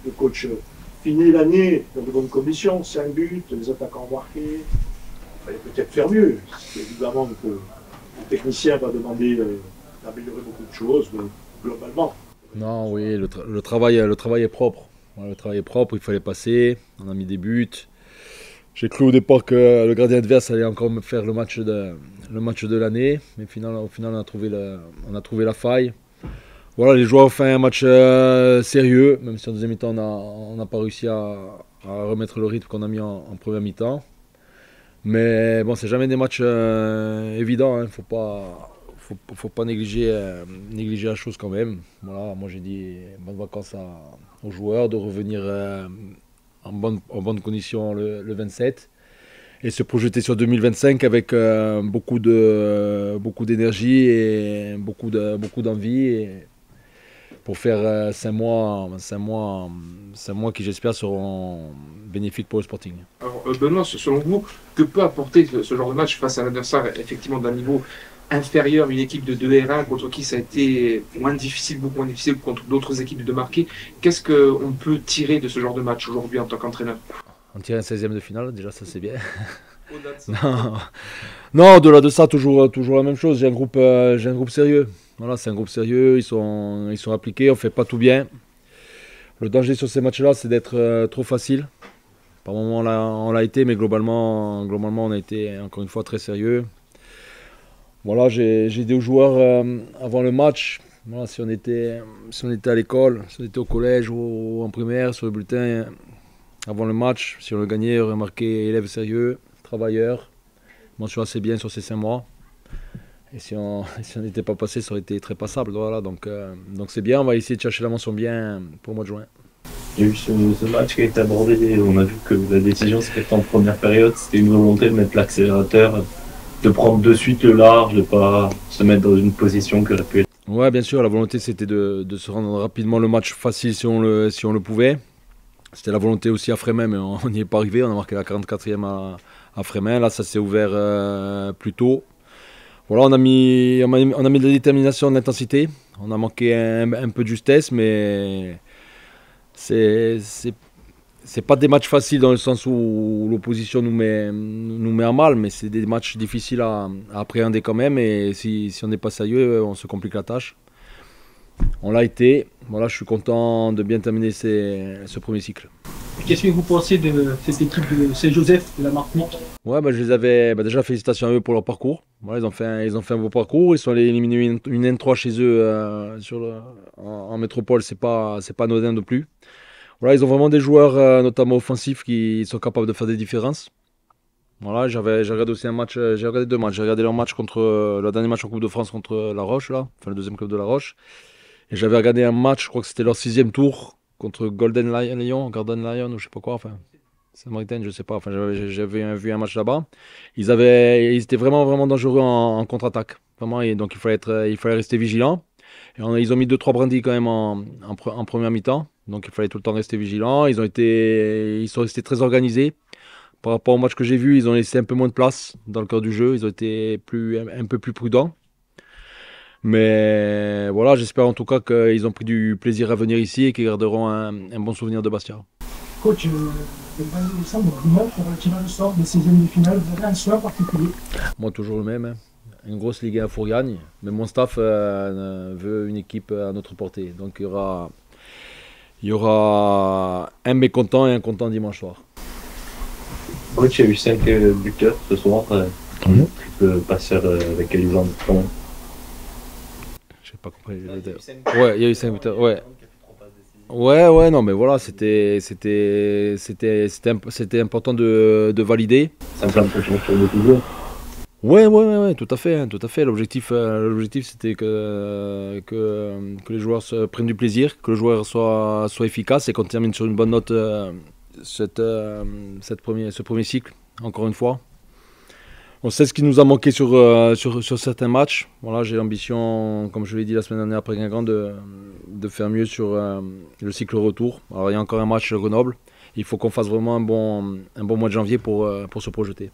le coach finit l'année dans de bonnes conditions, 5 buts, les attaquants marqués. Il fallait peut-être faire mieux. Évidemment que le technicien va demander d'améliorer beaucoup de choses, mais globalement. Non, oui, le travail est propre. Voilà, le travail est propre, il fallait passer, on a mis des buts. J'ai cru au départ que le gardien adverse allait encore me faire le match de l'année, mais au final on a trouvé la faille. Voilà, les joueurs ont fait un match sérieux, même si en deuxième mi-temps on n'a pas réussi à remettre le rythme qu'on a mis en première mi-temps. Mais bon, c'est jamais des matchs évidents, hein. Faut pas négliger la chose quand même. Voilà, moi j'ai dit bonnes vacances aux joueurs de revenir en bonne condition le 27 et se projeter sur 2025 avec beaucoup d'énergie et beaucoup d'envie pour faire 5 mois qui j'espère seront bénéfiques pour le Sporting. Alors Benoît, selon vous, que peut apporter ce genre de match face à un adversaire effectivement d'un niveau inférieur, une équipe de 2 R1 contre qui ça a été beaucoup moins difficile contre d'autres équipes de marquer? Qu'est-ce qu'on peut tirer de ce genre de match aujourd'hui en tant qu'entraîneur? On tire un 16e de finale, déjà ça c'est bien. Non, au-delà de ça, toujours la même chose. J'ai un groupe sérieux. Voilà, c'est un groupe sérieux, ils sont appliqués, on fait pas tout bien. Le danger sur ces matchs-là, c'est d'être trop facile. Par moments, on l'a été, mais globalement, on a été encore une fois très sérieux. Voilà, j'ai dit aux joueurs avant le match, voilà, si on était à l'école, si on était au collège ou en primaire, sur le bulletin, avant le match, si on le gagnait, on aurait marqué élève sérieux, travailleur, mention assez bien sur ces 5 mois. Et si on n'était pas passé, ça aurait été très passable. Voilà, donc c'est bien, on va essayer de chercher la mention bien pour le mois de juin. Il y a eu ce match qui a été abordé, on a vu que la décision s'est faite en première période, c'était une volonté de mettre l'accélérateur, de prendre de suite le large, de ne pas se mettre dans une position qui aurait pu être. Ouais, bien sûr, la volonté c'était de se rendre rapidement le match facile si on le pouvait. C'était la volonté aussi à Frémin, mais on n'y est pas arrivé, on a marqué la 44e à Frémin, là ça s'est ouvert plus tôt. Voilà, on a mis de la détermination, de l'intensité, on a manqué un peu de justesse, mais c'est pas des matchs faciles dans le sens où l'opposition nous met à mal, mais c'est des matchs difficiles à appréhender quand même, et si on n'est pas sérieux, on se complique la tâche. On l'a été, voilà, je suis content de bien terminer ce premier cycle. Qu'est-ce que vous pensez de cette équipe de Saint-Joseph, de la Martinique? Ouais, je les avais déjà félicitations à eux pour leur parcours. Voilà, ils ont fait un beau parcours, ils sont allés éliminer une N3 chez eux en métropole, c'est pas anodin non plus. Voilà, ils ont vraiment des joueurs, notamment offensifs, qui sont capables de faire des différences. Voilà, j'ai regardé aussi j'ai regardé 2 matchs. J'ai regardé leur match le dernier match en Coupe de France contre La Roche, là, enfin le deuxième club de La Roche. Et j'avais regardé un match, je crois que c'était leur 6e tour contre Golden Lion, ou je sais pas quoi, enfin, Saint-Martin, je sais pas. Enfin, j'avais vu un match là-bas. Ils étaient vraiment, vraiment dangereux en contre-attaque. Vraiment, et donc il fallait rester vigilant. Et ils ont mis 2-3 brindilles quand même en première mi-temps. Donc il fallait tout le temps rester vigilant. Ils sont restés très organisés. Par rapport au match que j'ai vu, ils ont laissé un peu moins de place dans le cœur du jeu. Ils ont été un peu plus prudents. Mais voilà, j'espère en tout cas qu'ils ont pris du plaisir à venir ici et qu'ils garderont un bon souvenir de Bastia. Coach, le 22 décembre, dimanche, on va tirer le sort des 16e de finale. Vous avez un souhait particulier? Moi, toujours le même, hein. Une grosse Ligue 1 Fourgagne, mais mon staff veut une équipe à notre portée. Donc il y aura un mécontent et un content dimanche soir. Coach, il y a eu 5 buteurs ce soir, triple passeur avec Elisandre. J'ai pas compris. Ouais, il y a eu 5 buteurs. Ouais. Ouais, non, mais voilà, c'était important de valider. C'est un plan de confiance pour beaucoup de joueurs. Ouais, tout à fait, hein, tout à fait. L'objectif c'était que les joueurs prennent du plaisir, que le joueur soit efficace et qu'on termine sur une bonne note ce premier cycle, encore une fois. On sait ce qui nous a manqué sur certains matchs. Voilà, j'ai l'ambition, comme je l'ai dit la semaine dernière après Guingamp, de faire mieux sur le cycle retour. Alors il y a encore un match à Grenoble. Il faut qu'on fasse vraiment un bon mois de janvier pour se projeter.